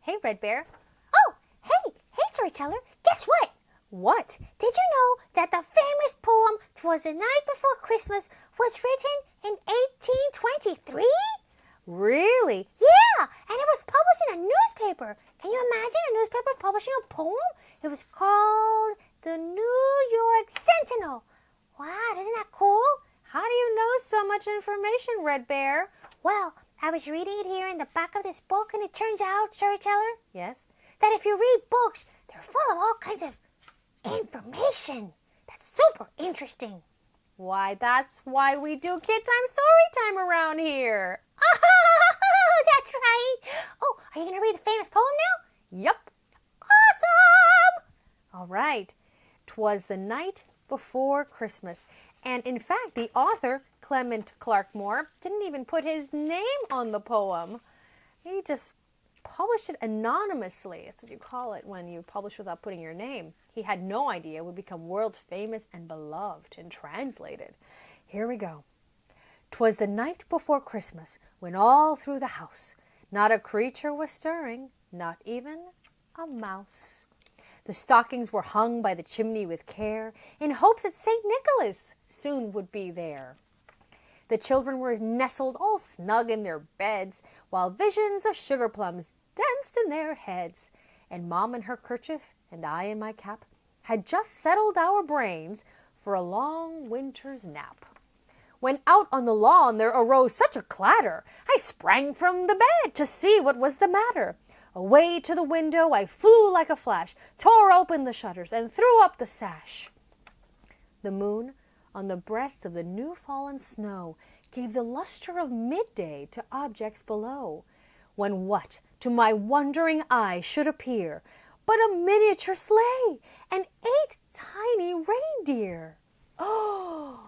Hey, Red Bear. Oh, hey, storyteller, guess what? What? Did you know that the famous poem "Twas the Night Before Christmas" was written in 1823? Really? Yeah, and it was published in a newspaper. Can you imagine a newspaper publishing a poem? It was called the New York Sentinel. Wow, isn't that cool? How do you know so much information, Red Bear? Well, I was reading it here in the back of this book, and it turns out, storyteller, Yes? that if you read books, they're full of all kinds of information. That's super interesting. Why, that's why we do KidTime StoryTime around here. Oh, that's right. Oh, are you going to read the famous poem now? Yup. Awesome! All right. 'Twas the night before Christmas. And in fact, the author, Clement Clarke Moore, didn't even put his name on the poem. He just published it anonymously. That's what you call it when you publish without putting your name. He had no idea it would become world famous and beloved and translated. Here we go. 'Twas the night before Christmas, when all through the house not a creature was stirring, not even a mouse. The stockings were hung by the chimney with care, in hopes that St. Nicholas soon would be there. The children were nestled all snug in their beds, while visions of sugar plums danced in their heads. And Mom in her kerchief, and I in my cap, had just settled our brains for a long winter's nap. When out on the lawn there arose such a clatter, I sprang from the bed to see what was the matter. Away to the window I flew like a flash, tore open the shutters, and threw up the sash. The moon, on the breast of the new-fallen snow, gave the luster of midday to objects below, when what to my wondering eye should appear but a miniature sleigh and 8 tiny reindeer. Oh!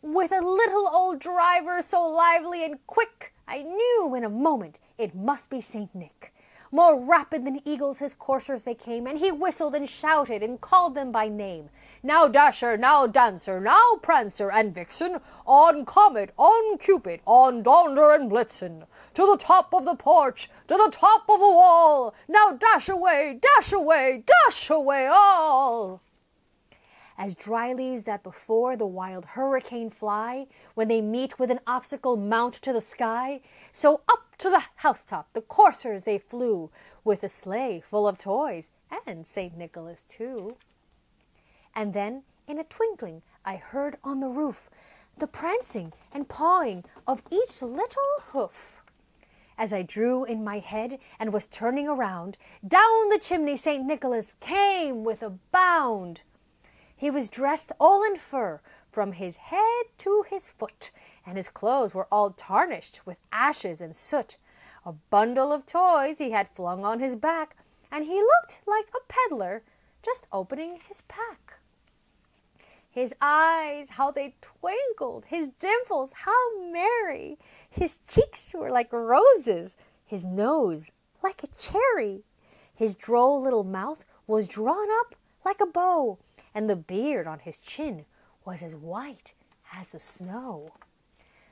With a little old driver so lively and quick, I knew in a moment it must be Saint Nick. More rapid than eagles his coursers they came, and he whistled and shouted and called them by name. Now Dasher, now Dancer, now Prancer and Vixen, on Comet, on Cupid, on Donder and Blitzen, to the top of the porch, to the top of the wall, now dash away, dash away, dash away all. As dry leaves that before the wild hurricane fly, when they meet with an obstacle mount to the sky, so up to the housetop the coursers they flew, with a sleigh full of toys, and St. Nicholas too. And then, in a twinkling, I heard on the roof the prancing and pawing of each little hoof. As I drew in my head and was turning around, down the chimney St. Nicholas came with a bound. He was dressed all in fur, from his head to his foot, and his clothes were all tarnished with ashes and soot. A bundle of toys he had flung on his back, and he looked like a peddler just opening his pack. His eyes, how they twinkled, his dimples, how merry. His cheeks were like roses, his nose like a cherry. His droll little mouth was drawn up like a bow, and the beard on his chin was as white as the snow.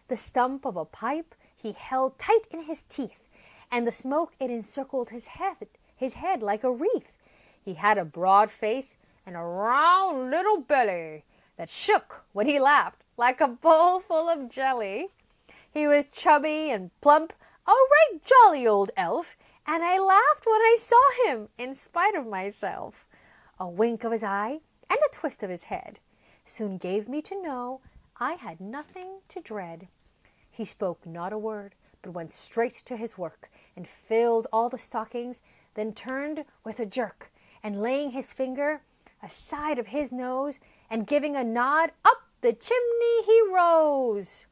The stump of a pipe he held tight in his teeth, and the smoke it encircled his head like a wreath. He had a broad face and a round little belly that shook when he laughed like a bowl full of jelly. He was chubby and plump, a right jolly old elf, and I laughed when I saw him in spite of myself. A wink of his eye and a twist of his head soon gave me to know I had nothing to dread. He spoke not a word, but went straight to his work, and filled all the stockings, then turned with a jerk, and laying his finger aside of his nose, and giving a nod, up the chimney he rose.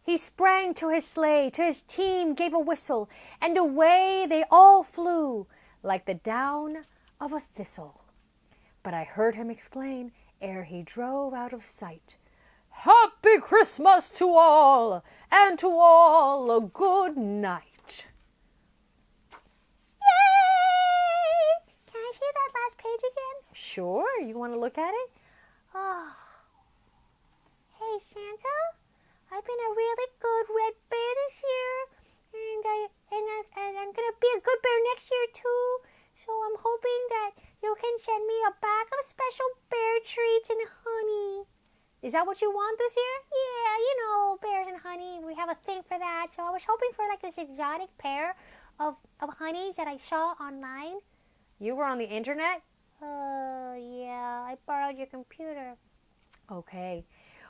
He sprang to his sleigh, to his team gave a whistle, and away they all flew, like the down of a thistle. But I heard him explain, ere he drove out of sight, "Happy Christmas to all, and to all a good night." Yay! Can I see that last page again? Sure, you want to look at it? Oh. Hey, Santa, I've been a really good red bear this year, and I'm gonna be a good bear next year Is that what you want this year? Yeah, you know, bears and honey. We have a thing for that. So I was hoping for like this exotic pair of honeys that I saw online. You were on the internet? Yeah, I borrowed your computer. Okay.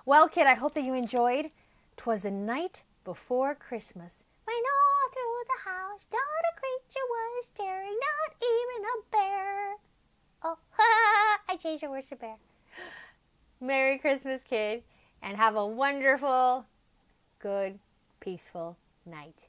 Well, kid, I hope that you enjoyed 'Twas the Night Before Christmas. When all through the house not a creature was stirring, not even a bear. Oh, I changed the words to bear. Merry Christmas, kid, and have a wonderful, good, peaceful night.